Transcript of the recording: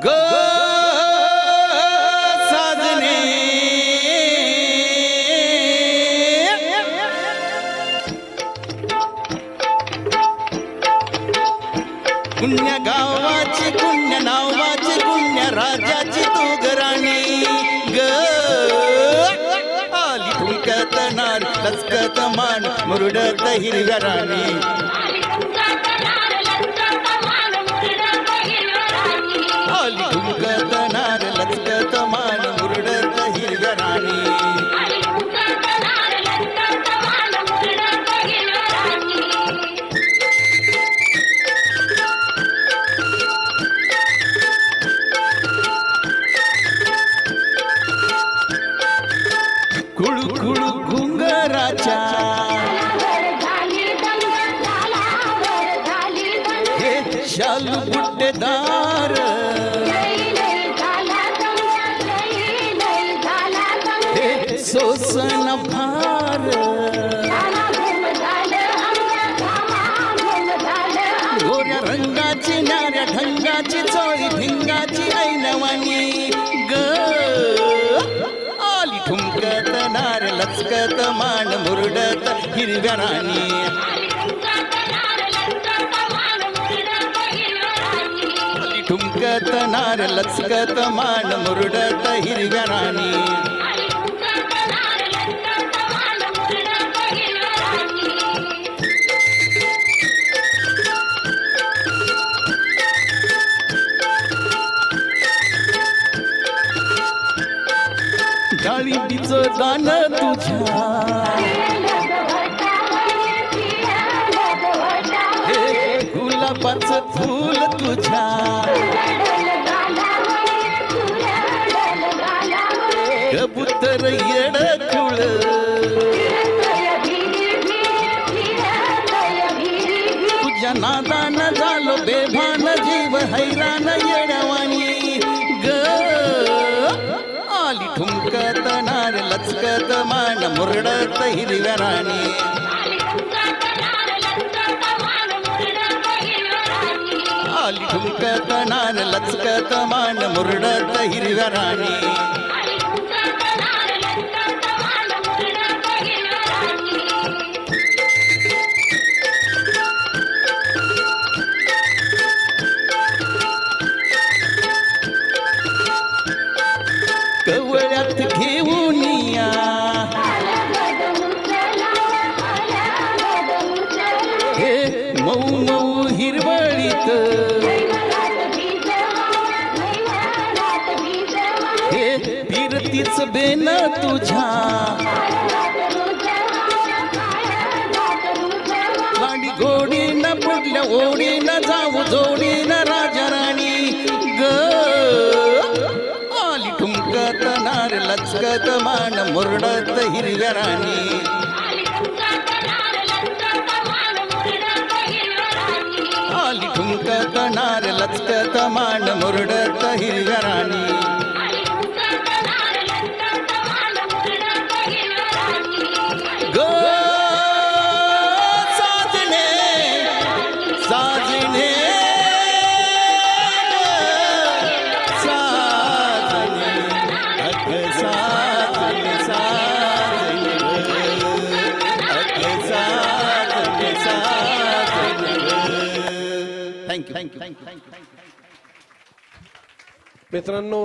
ग साजने पुण्य गावाची पुण्य नावाची पुण्य राजाची तू गराणी ग आली ठुमकत नार लचकत मान मुरडत हिरव्या राणी आली ठुमकत नार लचकत मान मुरडत हिरव्या राणी खुळू खुळू घुंगराच्या हे शालू बुट्टेदार हे सोसन भार गोऱ्या रंगाची न्याऱ्या ढंगाची चोळी भिंगाची ऐनवानी ग आली ठुमकत नार लचकत मान मुरडत हिरव्या राणी आली ठुमकत नार लचकत मान मुरडत हिरव्या राणी डाळिंबीचं दान तुझ्या हे गुलाबाचं फूल तुझ्या कबूतर येड खुळ तुझ्या नादान झालो बेभान जीव हैराण येड्यावानी ग आली ठुमकत नार लचकत मान मुरडत हिरव्या राणी आली ठुमकत नार लचकत मान मुरडत हिरव्या राणी कवळ्यात घेऊन या हे मऊ मऊ हिरवळीत हे फिरतीच बेन तुझ्या लाडी गोडी न पडल्या ओढी न जाऊ जोडी न राजा राणी ग आली ठुमकत नार लचकत मान मुरडत हिरव्या राणी आली ठुमकत नार लचकत मान मुरडत हिरव्या राणी ग साजने साजने मित्रांनो